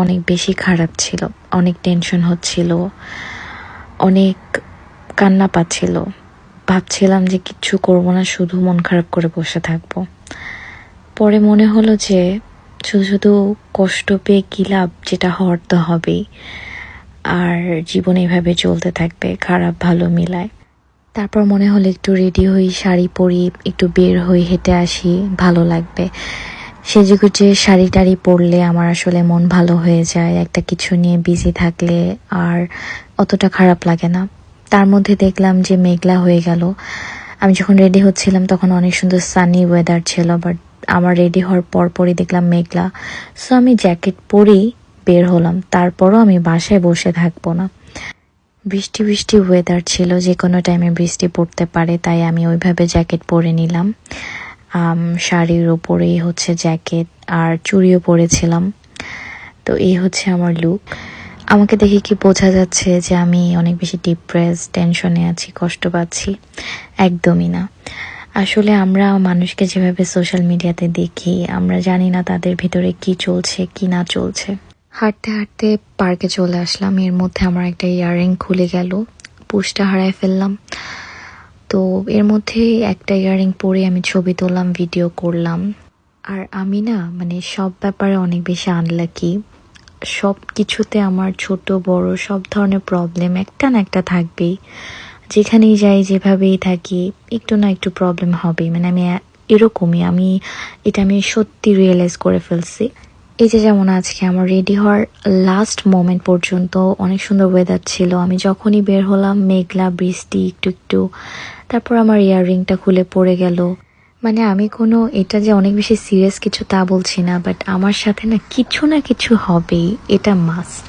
অনেক বেশি খারাপ ছিল, অনেক টেনশন হচ্ছিল, অনেক কান্না পাচ্ছিল। ভাবছিলাম যে কিচ্ছু করবো না, শুধু মন খারাপ করে বসে থাকবো। পরে মনে হলো যে শুধু শুধু কষ্ট পেয়ে কি লাভ, যেটা হওয়ার তো হবেই, আর জীবনে এভাবে চলতে থাকবে, খারাপ ভালো মিলায়। তারপর মনে হলো একটু রেডি হই, শাড়ি পরি, একটু বের হই, হেঁটে আসি, ভালো লাগবে। সেজেগুজে শাড়ি টাড়ি পরলে আমার আসলে মন ভালো হয়ে যায়, একটা কিছু নিয়ে বিজি থাকলে আর অতটা খারাপ লাগে না। তার মধ্যে দেখলাম যে মেঘলা হয়ে গেল। আমি যখন রেডি হচ্ছিলাম তখন অনেক সুন্দর সানি ওয়েদার ছিল, বাট আমার রেডি হওয়ার পরপরই দেখলাম মেঘলা। সো আমি জ্যাকেট পরেই বের হলাম, তারপরও আমি বাসায় বসে থাকবো না। বৃষ্টি বৃষ্টি ওয়েদার ছিল, যে কোনো টাইমে বৃষ্টি পড়তে পারে, তাই আমি ওইভাবে জ্যাকেট পরে নিলাম। শাড়ির ওপরেই হচ্ছে জ্যাকেট, আর চুড়িও পরেছিলাম। তো এই হচ্ছে আমার লুক। আমাকে দেখে কি বোঝা যাচ্ছে যে আমি অনেক বেশি ডিপ্রেস, টেনশনে আছি, কষ্ট পাচ্ছি? একদমই না। আসলে আমরা মানুষকে যেভাবে সোশ্যাল মিডিয়াতে দেখি, আমরা জানি না তাদের ভিতরে কি চলছে কি না চলছে। হাঁটতে হাঁটতে পার্কে চলে আসলাম, এর মধ্যে আমার একটা ইয়াররিং খুলে গেল, পুশটা হারায় ফেললাম। তো এর মধ্যে একটা ইয়াররিং পরে আমি ছবি তুললাম, ভিডিও করলাম। আর আমি না সব ব্যাপারে অনেক বেশি আনলাকি। সব কিছুতে আমার ছোট বড় সব ধরনের প্রবলেম একটা না একটা থাকবেই। যেখানেই যাই, যেভাবেই থাকি, একটু না একটু প্রবলেম হবেই। আমি এরকমই, আমি সত্যি রিয়েলাইজ করে ফেলছি। এই যে যেমন আজকে আমার রেডি হওয়ার লাস্ট মোমেন্ট পর্যন্ত অনেক সুন্দর ওয়েদার ছিল, আমি যখনই বের হলাম মেঘলা, বৃষ্টি একটু একটু, তারপর আমার ইয়াররিংটা খুলে পড়ে গেল। আমি কোনো এটা যে অনেক বেশি সিরিয়াস কিছু তা বলছি না, বাট আমার সাথে না কিছু হবেই, এটা মাস্ট।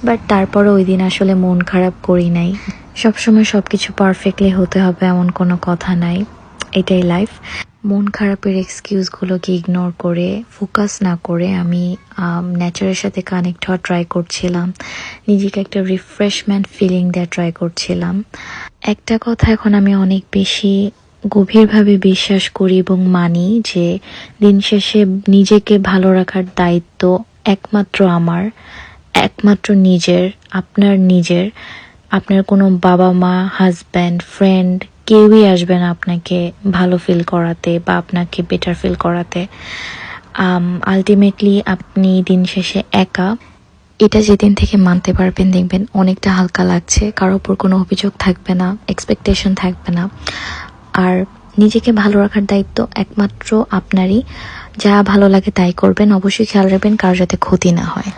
বাট তারপরে ওই দিন আসলে মন খারাপ করি নাই। সবসময় সবকিছু পারফেক্টলি হতে হবে এমন কোনো কথা নাই, এটাই লাইফ। মন খারাপের এক্সকিউজগুলোকে ইগনোর করে, ফোকাস না করে আমি নেচারের সাথে কানেক্ট হওয়া ট্রাই করছিলাম, নিজেকে একটা রিফ্রেশমেন্ট ফিলিং দেওয়া ট্রাই করছিলাম। একটা কথা এখন আমি অনেক বেশি গভীরভাবে বিশ্বাস করি এবং মানি যে দিন শেষে নিজেকে ভালো রাখার দায়িত্ব একমাত্র আমার, একমাত্র নিজের। আপনার কোনো বাবা মা, হাজব্যান্ড, ফ্রেন্ড কেউই আসবে না আপনাকে ভালো ফিল করাতে বা আপনাকে বেটার ফিল করাতে। আলটিমেটলি আপনি দিন শেষে একা। এটা যেদিন থেকে মানতে পারবেন দেখবেন অনেকটা হালকা লাগছে, কারোর উপর কোনো অভিযোগ থাকবে না, এক্সপেকটেশন থাকবে না। আর নিজেকে ভালো রাখার দায়িত্ব একমাত্র আপনারই। যা ভালো লাগে তাই করবেন, অবশ্যই খেয়াল রাখবেন কারোর যাতে ক্ষতি না হয়।